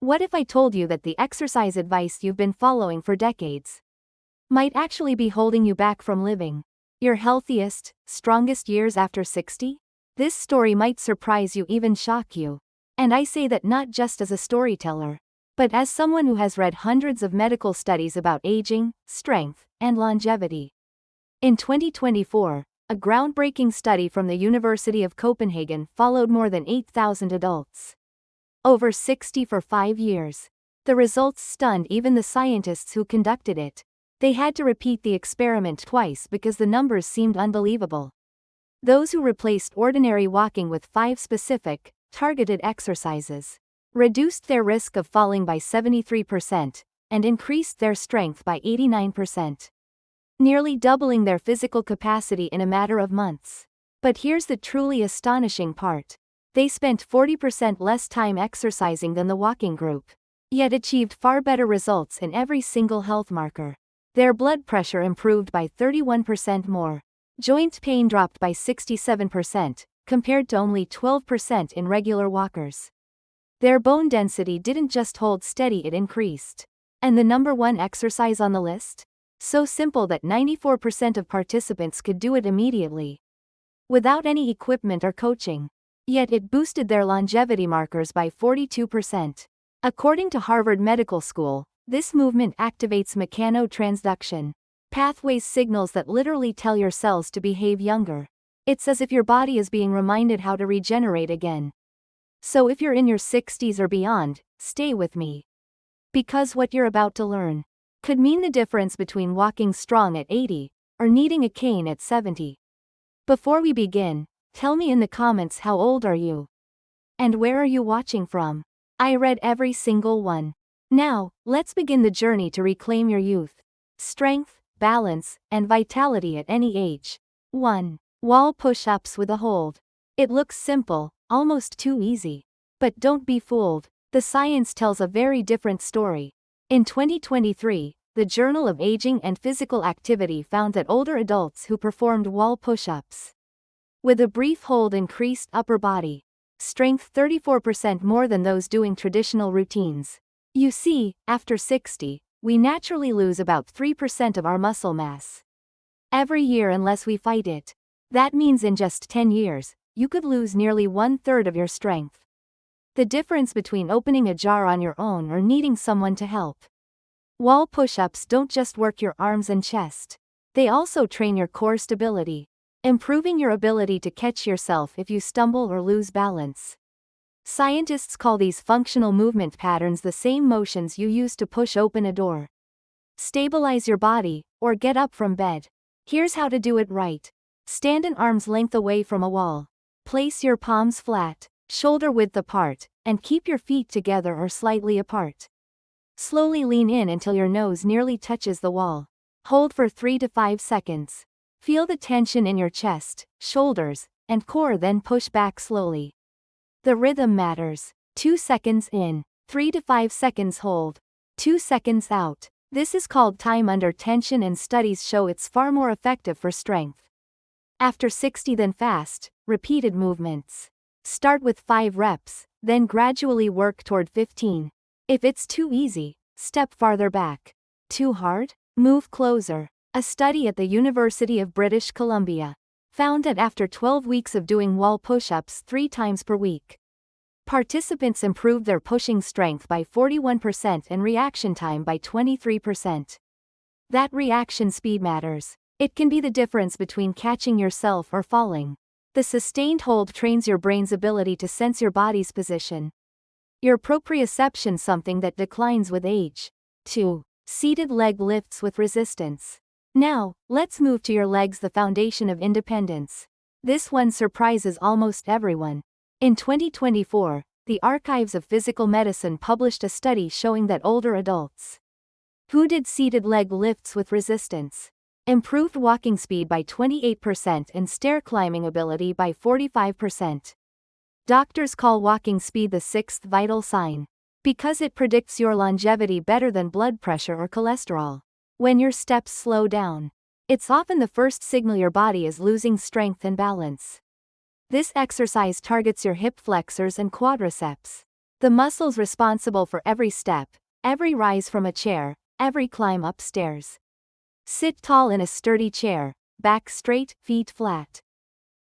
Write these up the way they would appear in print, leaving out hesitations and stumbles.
What if I told you that the exercise advice you've been following for decades might actually be holding you back from living your healthiest, strongest years after 60? This story might surprise you, even shock you. And I say that not just as a storyteller, but as someone who has read hundreds of medical studies about aging, strength, and longevity. In 2024, a groundbreaking study from the University of Copenhagen followed more than 8,000 adults over 60 for 5 years. The results stunned even the scientists who conducted it. They had to repeat the experiment twice because the numbers seemed unbelievable. Those who replaced ordinary walking with 5 specific, targeted exercises reduced their risk of falling by 73% and increased their strength by 89%, nearly doubling their physical capacity in a matter of months. But here's the truly astonishing part. They spent 40% less time exercising than the walking group, yet achieved far better results in every single health marker. Their blood pressure improved by 31% more. Joint pain dropped by 67%, compared to only 12% in regular walkers. Their bone density didn't just hold steady, it increased. And the number one exercise on the list? So simple that 94% of participants could do it immediately, without any equipment or coaching. Yet it boosted their longevity markers by 42%. According to Harvard Medical School, this movement activates mechanotransduction pathways, signals that literally tell your cells to behave younger. It's as if your body is being reminded how to regenerate again. So if you're in your 60s or beyond, stay with me. Because what you're about to learn could mean the difference between walking strong at 80 or needing a cane at 70. Before we begin, tell me in the comments, how old are you? And where are you watching from? I read every single one. Now, let's begin the journey to reclaim your youth, strength, balance, and vitality at any age. 1. Wall push-ups with a hold. It looks simple, almost too easy. But don't be fooled. The science tells a very different story. In 2023, the Journal of Aging and Physical Activity found that older adults who performed wall push-ups with a brief hold increased upper body strength 34% more than those doing traditional routines. You see, after 60, we naturally lose about 3% of our muscle mass every year unless we fight it. That means in just 10 years, you could lose nearly 1/3 of your strength. The difference between opening a jar on your own or needing someone to help. Wall push-ups don't just work your arms and chest. They also train your core stability, improving your ability to catch yourself if you stumble or lose balance. Scientists call these functional movement patterns the same motions you use to push open a door, stabilize your body, or get up from bed. Here's how to do it right. Stand an arm's length away from a wall. Place your palms flat, shoulder width apart, and keep your feet together or slightly apart. Slowly lean in until your nose nearly touches the wall. Hold for 3 to 5 seconds. Feel the tension in your chest, shoulders, and core, then push back slowly. The rhythm matters. 2 seconds in, 3 to 5 seconds hold, 2 seconds out. This is called time under tension, and studies show it's far more effective for strength. After 60, then fast, repeated movements. Start with 5 reps, then gradually work toward 15. If it's too easy, step farther back. Too hard? Move closer. A study at the University of British Columbia found that after 12 weeks of doing wall push-ups 3 times per week, participants improved their pushing strength by 41% and reaction time by 23%. That reaction speed matters. It can be the difference between catching yourself or falling. The sustained hold trains your brain's ability to sense your body's position, your proprioception, something that declines with age. 2. Seated leg lifts with resistance. Now, let's move to your legs, the foundation of independence. This one surprises almost everyone. In 2024, the Archives of Physical Medicine published a study showing that older adults who did seated leg lifts with resistance improved walking speed by 28% and stair climbing ability by 45%. Doctors call walking speed the 6th vital sign because it predicts your longevity better than blood pressure or cholesterol. When your steps slow down, it's often the first signal your body is losing strength and balance. This exercise targets your hip flexors and quadriceps. The muscles responsible for every step, every rise from a chair, every climb upstairs. Sit tall in a sturdy chair, back straight, feet flat.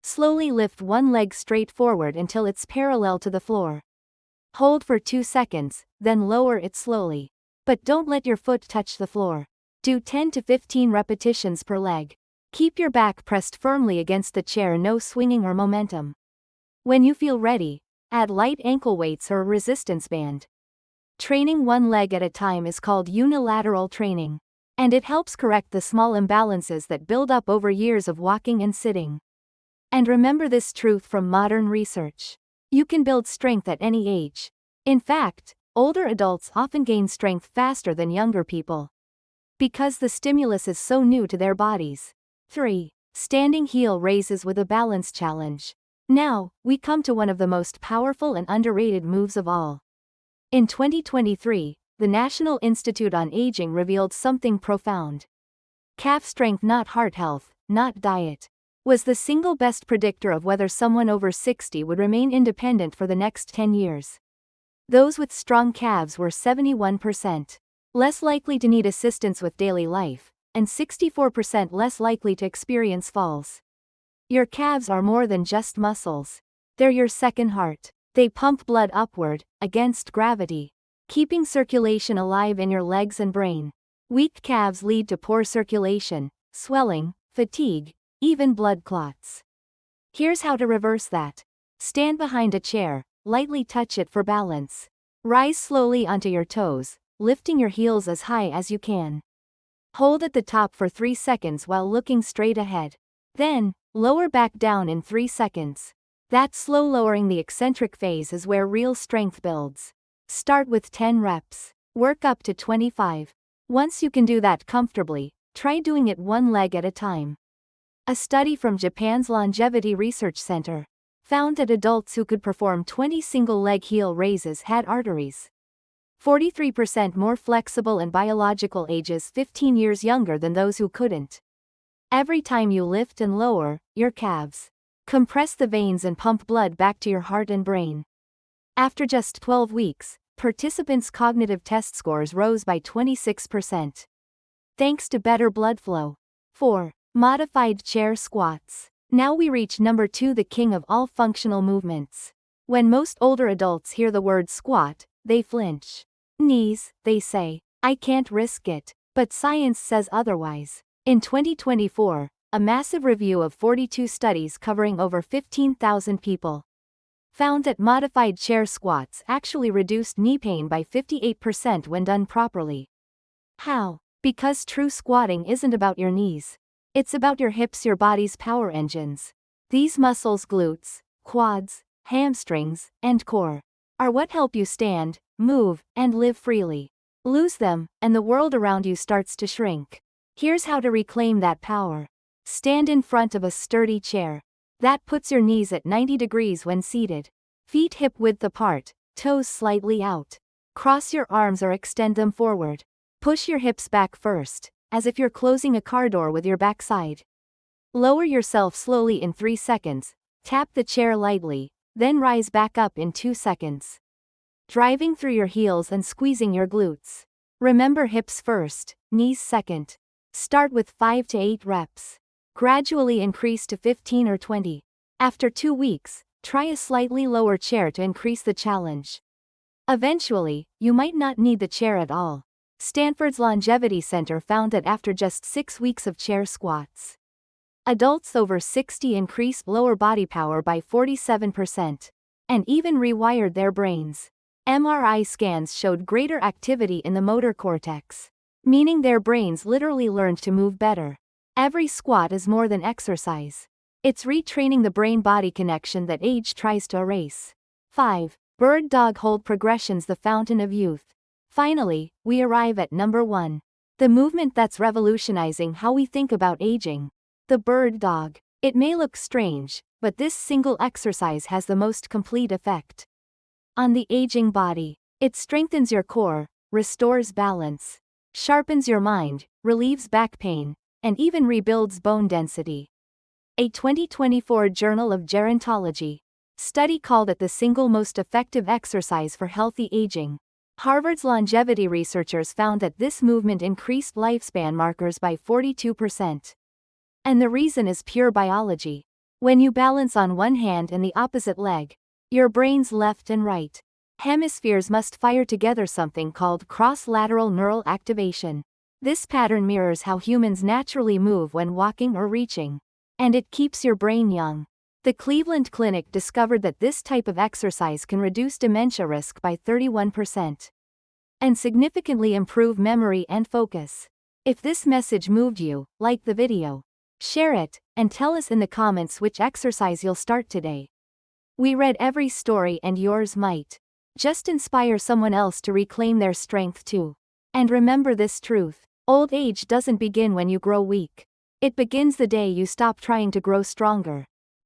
Slowly lift one leg straight forward until it's parallel to the floor. Hold for 2 seconds, then lower it slowly. But don't let your foot touch the floor. Do 10 to 15 repetitions per leg. Keep your back pressed firmly against the chair, no swinging or momentum. When you feel ready, add light ankle weights or a resistance band. Training one leg at a time is called unilateral training, and it helps correct the small imbalances that build up over years of walking and sitting. And remember this truth from modern research. You can build strength at any age. In fact, older adults often gain strength faster than younger people, because the stimulus is so new to their bodies. 3. Standing heel raises with a balance challenge. Now, we come to one of the most powerful and underrated moves of all. In 2023, the National Institute on Aging revealed something profound. Calf strength, not heart health, not diet, was the single best predictor of whether someone over 60 would remain independent for the next 10 years. Those with strong calves were 71% less likely to need assistance with daily life, and 64% less likely to experience falls. Your calves are more than just muscles. They're your second heart. They pump blood upward, against gravity, keeping circulation alive in your legs and brain. Weak calves lead to poor circulation, swelling, fatigue, even blood clots. Here's how to reverse that. Stand behind a chair, lightly touch it for balance. Rise slowly onto your toes, lifting your heels as high as you can. Hold at the top for 3 seconds while looking straight ahead. Then, lower back down in 3 seconds. That slow lowering, the eccentric phase, is where real strength builds. Start with 10 reps. Work up to 25. Once you can do that comfortably, try doing it one leg at a time. A study from Japan's Longevity Research Center found that adults who could perform 20 single-leg heel raises had arteries 43% more flexible and biological ages 15 years younger than those who couldn't. Every time you lift and lower your calves, compress the veins and pump blood back to your heart and brain. After just 12 weeks, participants' cognitive test scores rose by 26%, thanks to better blood flow. 4. Modified chair squats. Now we reach number 2, the king of all functional movements. When most older adults hear the word squat, they flinch. Knees, they say. I can't risk it. But science says otherwise. In 2024, a massive review of 42 studies covering over 15,000 people found that modified chair squats actually reduced knee pain by 58% when done properly. How? Because true squatting isn't about your knees. It's about your hips, your body's power engines. These muscles, glutes, quads, hamstrings, and core, are what help you stand, move, and live freely. Lose them, and the world around you starts to shrink. Here's how to reclaim that power. Stand in front of a sturdy chair. That puts your knees at 90 degrees when seated. Feet hip width apart, toes slightly out. Cross your arms or extend them forward. Push your hips back first, as if you're closing a car door with your backside. Lower yourself slowly in 3 seconds, tap the chair lightly, then rise back up in 2 seconds. Driving through your heels and squeezing your glutes. Remember, hips first, knees second. Start with 5 to 8 reps. Gradually increase to 15 or 20. After 2 weeks, try a slightly lower chair to increase the challenge. Eventually, you might not need the chair at all. Stanford's Longevity Center found that after just 6 weeks of chair squats, adults over 60 increased lower body power by 47%, and even rewired their brains. MRI scans showed greater activity in the motor cortex, meaning their brains literally learned to move better. Every squat is more than exercise. It's retraining the brain-body connection that age tries to erase. 5. Bird dog hold progressions, the fountain of youth. Finally, we arrive at number 1. The movement that's revolutionizing how we think about aging. The bird dog. It may look strange, but this single exercise has the most complete effect on the aging body. It strengthens your core, restores balance, sharpens your mind, relieves back pain, and even rebuilds bone density. A 2024 Journal of Gerontology Study called it the single most effective exercise for healthy aging. Harvard's longevity researchers found that this movement increased lifespan markers by 42%. And the reason is pure biology. When you balance on one hand and the opposite leg, your brain's left and right hemispheres must fire together, something called cross-lateral neural activation. This pattern mirrors how humans naturally move when walking or reaching. And it keeps your brain young. The Cleveland Clinic discovered that this type of exercise can reduce dementia risk by 31%. And significantly improve memory and focus. If this message moved you, like the video, share it, and tell us in the comments which exercise you'll start today. We read every story and yours might just inspire someone else to reclaim their strength too. And remember this truth: old age doesn't begin when you grow weak. It begins the day you stop trying to grow stronger.